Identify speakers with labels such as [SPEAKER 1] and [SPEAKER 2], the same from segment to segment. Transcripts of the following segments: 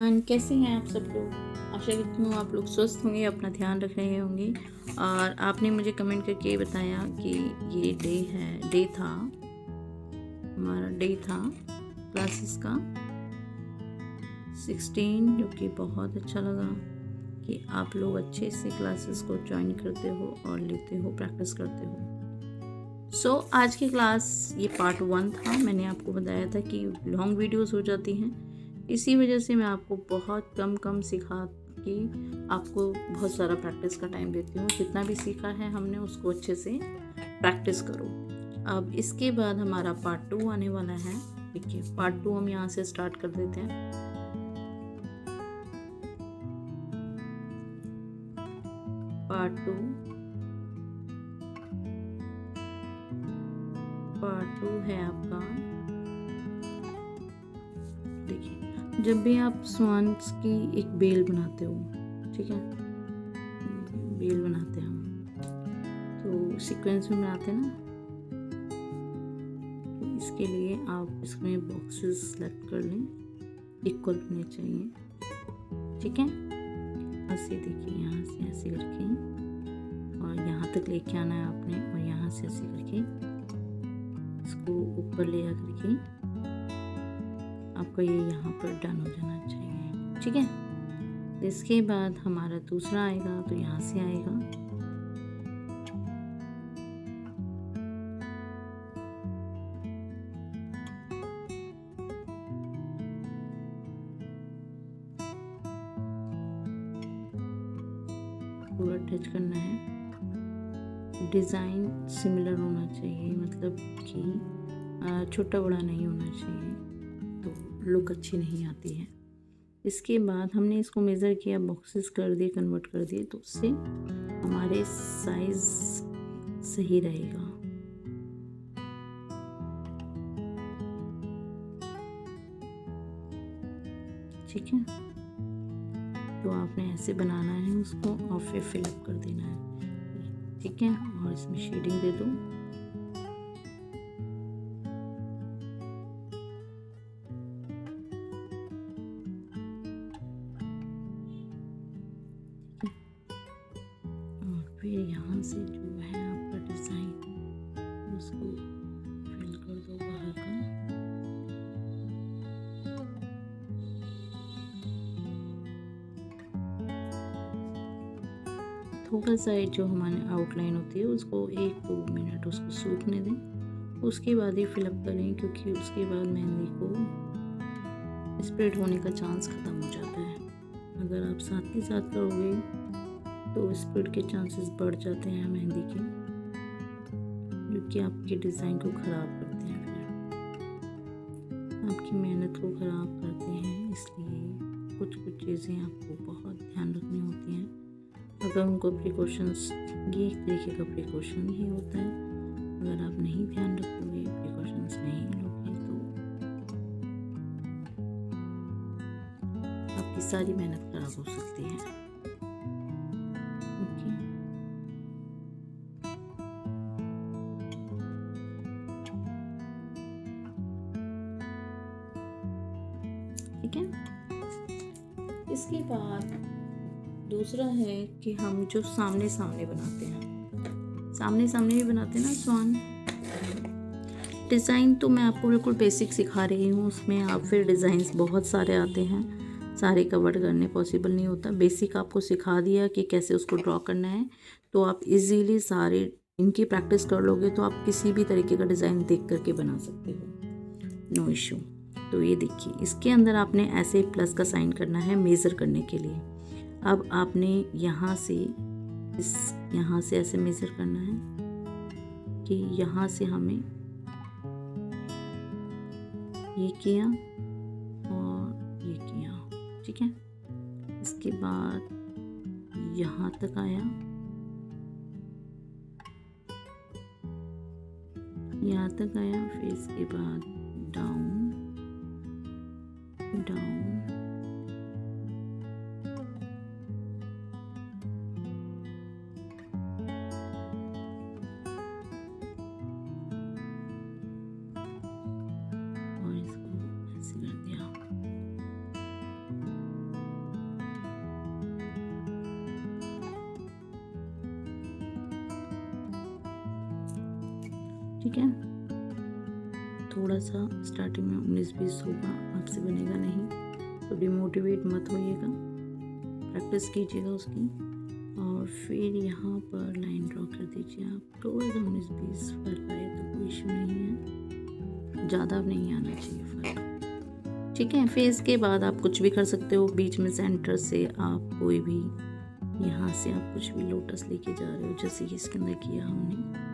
[SPEAKER 1] कैसे हैं आप सब लोग। आशा करती हूँ आप लोग स्वस्थ होंगे, अपना ध्यान रख रहे होंगे। और आपने मुझे कमेंट करके बताया कि ये डे था, हमारा डे था क्लासेस का 16, जो कि बहुत अच्छा लगा कि आप लोग अच्छे से क्लासेस को ज्वाइन करते हो और लेते हो, प्रैक्टिस करते हो। आज की क्लास ये पार्ट 1 था। मैंने आपको बताया था कि लॉन्ग वीडियोस हो जाती हैं, इसी वजह से मैं आपको बहुत कम सिखा के आपको बहुत सारा प्रैक्टिस का टाइम देती हूँ। जितना भी सीखा है हमने उसको अच्छे से प्रैक्टिस करो। अब इसके बाद हमारा पार्ट 2 आने वाला है। देखिए पार्ट 2 हम यहाँ से स्टार्ट कर देते हैं। पार्ट टू है आपका। देखिए जब भी आप स्वान्स की एक बेल बनाते हो, ठीक है, बेल बनाते हैं हम तो सीक्वेंस में बनाते हैं ना, तो इसके लिए आप इसमें बॉक्सेस सेलेक्ट कर लें, इक्वल होने चाहिए, ठीक है। ऐसे देखिए यहाँ से ऐसे करके और यहाँ तक लेके आना है आपने, और यहाँ से ऐसे करके इसको ऊपर ले आकर के आपको ये यहाँ पर डन हो जाना चाहिए, ठीक है। इसके बाद हमारा दूसरा आएगा, तो यहाँ से आएगा, पूरा टच करना है। डिज़ाइन सिमिलर होना चाहिए, मतलब कि छोटा बड़ा नहीं होना चाहिए, तो लुक अच्छी नहीं आती है। इसके बाद हमने इसको मेज़र किया, बॉक्सेस कर दिए, कन्वर्ट कर दिए, तो उससे हमारे साइज सही रहेगा। ठीक है, तो आपने ऐसे बनाना है उसको और फिर फिलअप कर देना है, ठीक है। और इसमें शेडिंग दे दो। और फिर यहाँ से जो है आपका डिज़ाइन उसको फिल कर दो बाहर का। थोड़ा सा जो हमारी आउटलाइन होती है उसको 1-2 मिनट उसको सूखने दें, उसके बाद ही फिलअप करें, क्योंकि उसके बाद मेहंदी को स्प्रेड होने का चांस ख़त्म हो जाता है। अगर आप साथ के साथ करोगे तो स्प्रेड के चांसेस बढ़ जाते हैं मेहंदी के, जो कि आपके डिज़ाइन को ख़राब करते हैं, फिर आपकी मेहनत को ख़राब करते हैं। इसलिए कुछ चीज़ें आपको बहुत ध्यान रखनी होती हैं। अगर उनको प्रिकॉशंस, ये एक तरीके का प्रिकॉशन ही होता है, अगर आप नहीं ध्यान रखोगे, प्रिकॉशंस नहीं लोगे, तो आपकी सारी मेहनत खराब हो सकती है। ओके, ठीक है। इसके बाद दूसरा है कि हम जो सामने सामने बनाते हैं, सामने सामने भी बनाते हैं ना स्वान डिज़ाइन, तो मैं आपको बिल्कुल बेसिक सिखा रही हूँ। उसमें आप फिर डिज़ाइंस बहुत सारे आते हैं, सारे कवर करने पॉसिबल नहीं होता। बेसिक आपको सिखा दिया कि कैसे उसको ड्रॉ करना है, तो आप इजीली सारे इनकी प्रैक्टिस कर लोगे तो आप किसी भी तरीके का डिज़ाइन देख करके बना सकते हो, नो इशू। तो ये देखिए, इसके अंदर आपने ऐसे प्लस का साइन करना है मेज़र करने के लिए। अब आपने यहाँ से ऐसे मेज़र करना है कि यहाँ से हमें ये किया और ये किया, ठीक है। इसके बाद यहाँ तक आया, यहाँ तक आया, फिर इसके बाद डाउन डाउन, और इसको ऐसे कर दिया। ठीक है। थोड़ा सा स्टार्टिंग में 19-20 होगा, आपसे बनेगा नहीं तो डिमोटिवेट मत होइएगा, प्रैक्टिस कीजिएगा उसकी। और फिर यहाँ पर लाइन ड्रॉ कर दीजिए आप। थोड़ा सा 19-20 फर्क आए तो कोई इशू नहीं है, ज़्यादा नहीं आना चाहिए फर्क, ठीक है। फिर इसके बाद आप कुछ भी कर सकते हो, बीच में सेंटर से आप कोई भी, यहाँ से आप कुछ भी लोटस लेके जा रहे हो, जैसे कि इसके अंदर किया हमने।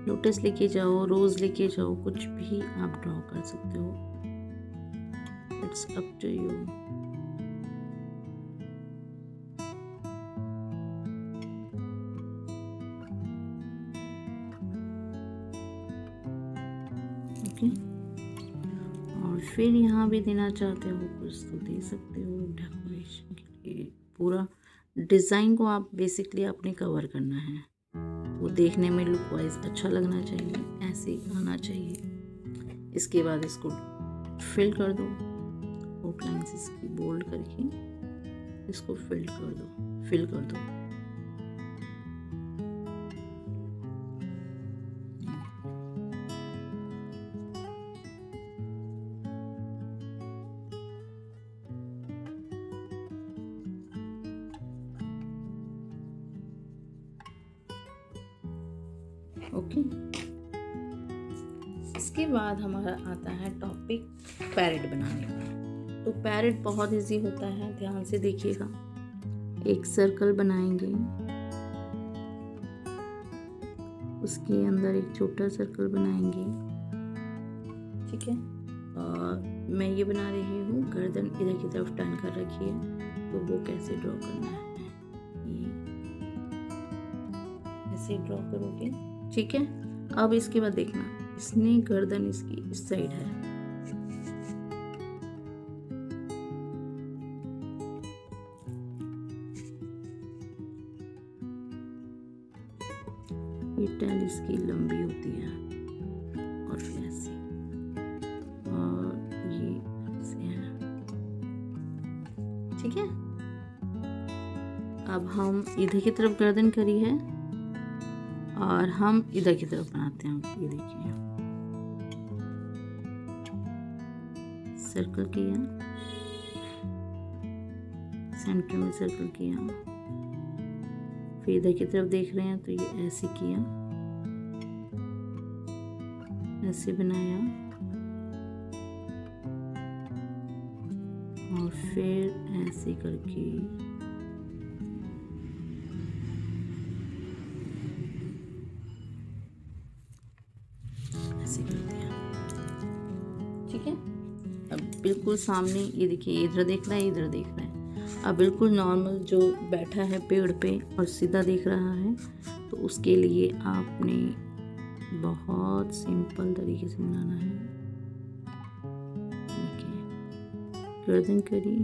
[SPEAKER 1] लोटस लेके जाओ, रोज लेके जाओ, कुछ भी आप ड्रॉ कर सकते हो, it's up to you. Okay, और फिर यहाँ भी देना चाहते हो कुछ तो दे सकते हो डेकोरेशन के लिए। पूरा डिज़ाइन को आप बेसिकली आपने कवर करना है, वो देखने में लुक वाइज अच्छा लगना चाहिए, ऐसे आना चाहिए। इसके बाद इसको फिल कर दो, आउटलाइंस इसकी बोल्ड करके इसको फिल कर दो। ओके, इसके बाद हमारा आता है टॉपिक पैरेट बनाने का। तो पैरेट बहुत इजी होता है, ध्यान से देखिएगा। एक सर्कल बनाएंगे, उसके अंदर एक छोटा सर्कल बनाएंगे, ठीक है। और मैं ये बना रही हूँ, गर्दन इधर की तरफ टर्न कर रखी है, तो वो कैसे ड्रॉ करना है, ये ऐसे ड्रॉ करोगे, ठीक है। अब इसके बाद देखना, इसने गर्दन इसकी इस साइड है, ये टेल इसकी लंबी होती है और फिर ऐसे, और ये ऐसे है, ठीक है। अब हम इधर की तरफ गर्दन करी है और हम इधर की तरफ बनाते हैं। ये देखिए, सर्कल किया, सेंटर में सर्कल किया, फिर इधर की तरफ देख रहे हैं तो ये ऐसे किया, ऐसे बनाया, और फिर ऐसे करके ऐसे कर दिया, ठीक है। अब बिल्कुल सामने, ये देखिए, इधर देख रहा है, इधर देख रहा है। अब बिल्कुल नॉर्मल जो बैठा है पेड़ पे और सीधा देख रहा है, तो उसके लिए आपने बहुत सिंपल तरीके से बनाना है। देखिए, गर्दन करी,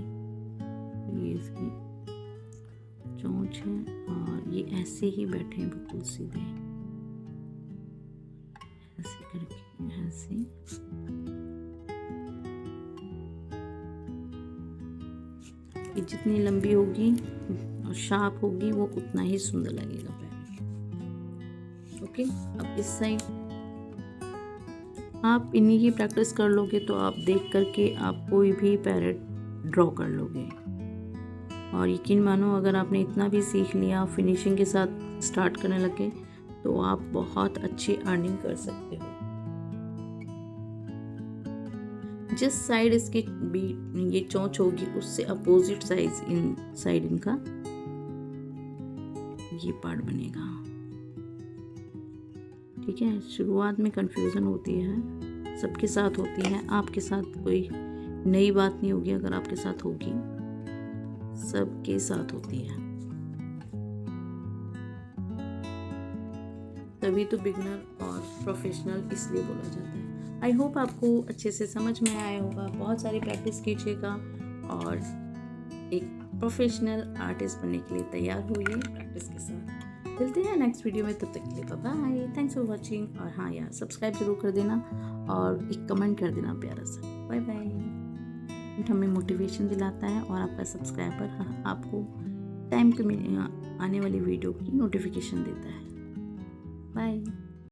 [SPEAKER 1] ये इसकी चोंच है, और ये ऐसे ही बैठे हैं बिल्कुल सीधे, ऐसे करके, ऐसे। ये जितनी लंबी होगी और शार्प होगी, वो उतना ही सुंदर लगेगा पैरेट। ओके, अब इस साइड आप इन्हीं की प्रैक्टिस कर लोगे तो आप देख करके आप कोई भी पैरेट ड्रॉ कर लोगे। और यकीन मानो, अगर आपने इतना भी सीख लिया, फिनिशिंग के साथ स्टार्ट करने लगे, तो आप बहुत अच्छी अर्निंग कर सकते हो। जिस साइड इसकी ये चोंच होगी, उससे अपोजिट साइड इनका ये पार्ट बनेगा, ठीक है। शुरुआत में कंफ्यूजन होती है, सबके साथ होती है, आपके साथ कोई नई बात नहीं होगी, अगर आपके साथ होगी, सबके साथ होती है। तभी तो बिगनर और प्रोफेशनल इसलिए बोला जाता है। आई होप आपको अच्छे से समझ में आया होगा। बहुत सारी प्रैक्टिस कीजिएगा और एक प्रोफेशनल आर्टिस्ट बनने के लिए तैयार होइए प्रैक्टिस के साथ। मिलते हैं नेक्स्ट वीडियो में, तब तक के लिए bye bye, thanks for watching. और हाँ यार, सब्सक्राइब जरूर कर देना और एक कमेंट कर देना प्यारा सा। Bye bye. हमें मोटिवेशन दिलाता है और आपका सब्सक्राइबर आपको टाइम पे आने वाली वीडियो की नोटिफिकेशन देता है। बाय।